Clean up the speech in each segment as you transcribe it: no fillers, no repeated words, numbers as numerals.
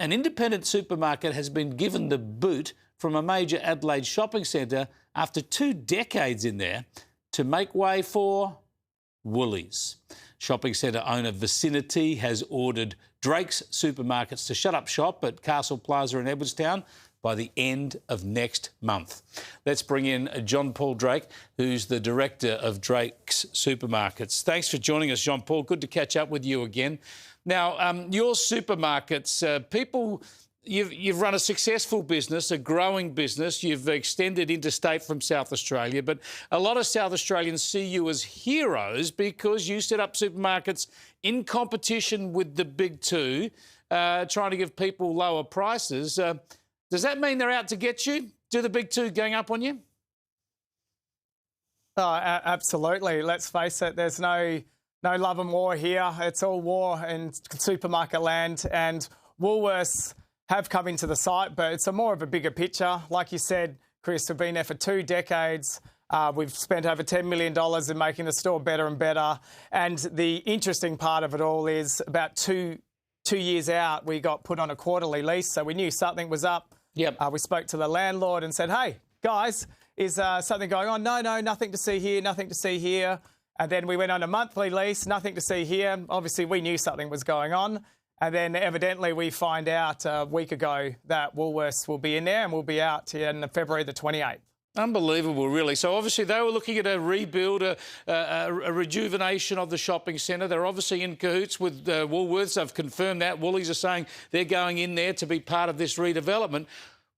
An independent supermarket has been given the boot from a major Adelaide shopping centre after 2 decades in there to make way for Woolies. Shopping centre owner Vicinity has ordered Drake's supermarkets to shut up shop at Castle Plaza in Edwardstown by the end of next month. Let's bring in John Paul Drake, who's the director of Drake's Supermarkets. Thanks for joining us, John Paul. Good to catch up with you again. Now, your supermarkets, you've run a successful business, a growing business. You've extended interstate from South Australia, but a lot of South Australians see you as heroes because you set up supermarkets in competition with the big two, trying to give people lower prices. Does that mean they're out to get you? Do the big two gang up on you? Oh, absolutely. Let's face it, there's no love and war here. It's all war in supermarket land, and Woolworths have come into the site, but it's more of a bigger picture. Like you said, Chris, we've been there for 2 decades. We've spent over $10 million in making the store better and better. And the interesting part of it all is about two years out, we got put on a quarterly lease, so we knew something was up. Yep. We spoke to the landlord and said, hey, guys, is something going on? No, nothing to see here, nothing to see here. And then we went on a monthly lease, nothing to see here. Obviously, we knew something was going on. And then evidently we find out a week ago that Woolworths will be in there and will be out in February the 28th. Unbelievable, really. So obviously they were looking at a rebuild, a rejuvenation of the shopping centre. They're obviously in cahoots with Woolworths. I've confirmed that. Woolies are saying they're going in there to be part of this redevelopment.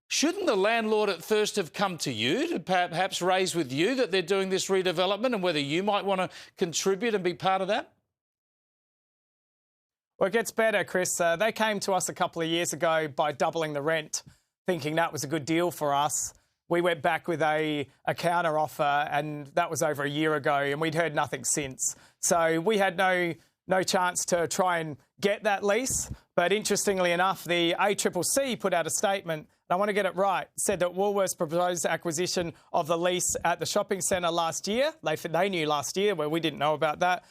Shouldn't the landlord at first have come to you to perhaps raise with you that they're doing this redevelopment and whether you might want to contribute and be part of that? Well, it gets better, Chris. They came to us a couple of years ago by doubling the rent, thinking that was a good deal for us. We went back with a counter offer, and that was over a year ago, and we'd heard nothing since. So we had no chance to try and get that lease. But interestingly enough, the ACCC put out a statement, and I want to get it right, said that Woolworths proposed acquisition of the lease at the shopping centre last year. They knew last year, where we didn't know about that.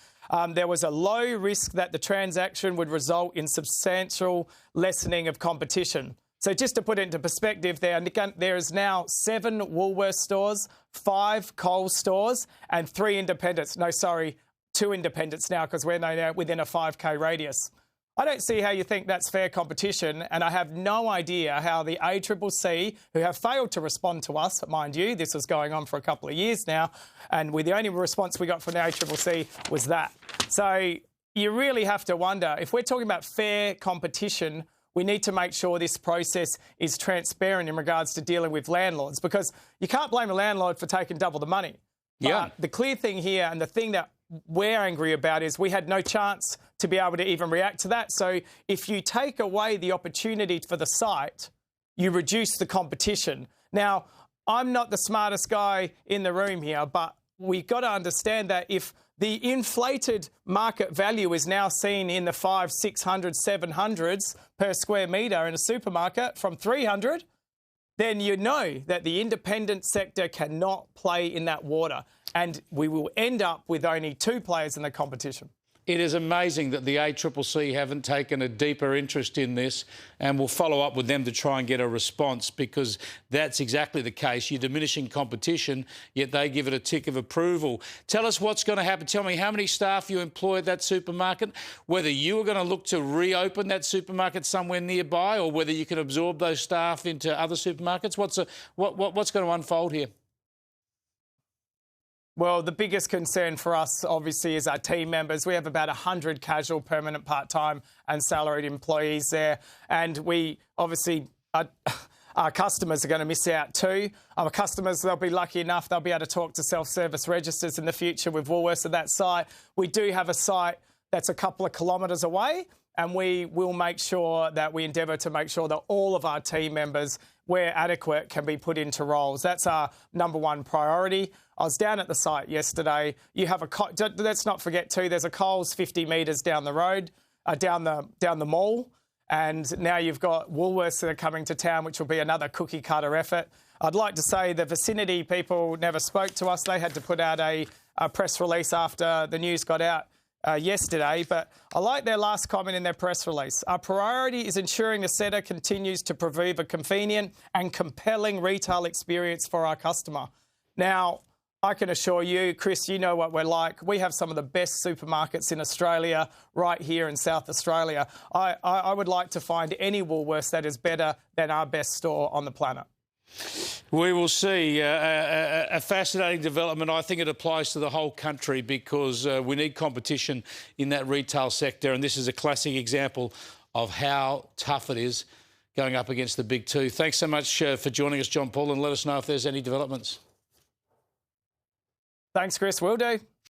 There was a low risk that the transaction would result in substantial lessening of competition. So just to put it into perspective, there is now 7 Woolworths stores, 5 Coles stores and 2 independents now because we're now within a 5K radius. I don't see how you think that's fair competition, and I have no idea how the ACCC, who have failed to respond to us, mind you, this was going on for a couple of years now, and the only response we got from the ACCC was that. So you really have to wonder, if we're talking about fair competition, we need to make sure this process is transparent in regards to dealing with landlords, because you can't blame a landlord for taking double the money. Yeah. But the clear thing here, and the thing that we're angry about, is we had no chance to be able to even react to that. So if you take away the opportunity for the site, you reduce the competition. Now, I'm not the smartest guy in the room here, but we've got to understand that if the inflated market value is now seen in the 500, 600, 700s per square metre in a supermarket from 300, then you know that the independent sector cannot play in that water, and we will end up with only 2 players in the competition. It is amazing that the ACCC haven't taken a deeper interest in this, and we'll follow up with them to try and get a response, because that's exactly the case. You're diminishing competition, yet they give it a tick of approval. Tell us what's going to happen. Tell me how many staff you employ at that supermarket, whether you are going to look to reopen that supermarket somewhere nearby, or whether you can absorb those staff into other supermarkets. What's going to unfold here? Well, the biggest concern for us, obviously, is our team members. We have about 100 casual, permanent, part-time and salaried employees there. And we, obviously, our customers are going to miss out too. Our customers, they'll be lucky enough, they'll be able to talk to self-service registers in the future with Woolworths at that site. We do have a site that's a couple of kilometres away, and we will make sure that we endeavour to make sure that all of our team members, where adequate, can be put into roles. That's our number 1 priority. I was down at the site yesterday. You have let's not forget too, there's a Coles 50 metres down the road, down the mall, and now you've got Woolworths that are coming to town, which will be another cookie cutter effort. I'd like to say the Vicinity people never spoke to us. They had to put out a press release after the news got out yesterday, but I like their last comment in their press release. Our priority is ensuring the centre continues to provide a convenient and compelling retail experience for our customer. Now, I can assure you, Chris, you know what we're like. We have some of the best supermarkets in Australia right here in South Australia. I would like to find any Woolworths that is better than our best store on the planet. We will see. A fascinating development. I think it applies to the whole country because we need competition in that retail sector, and this is a classic example of how tough it is going up against the big two. Thanks so much for joining us, John Paul, and let us know if there's any developments. Thanks, Chris. Will do.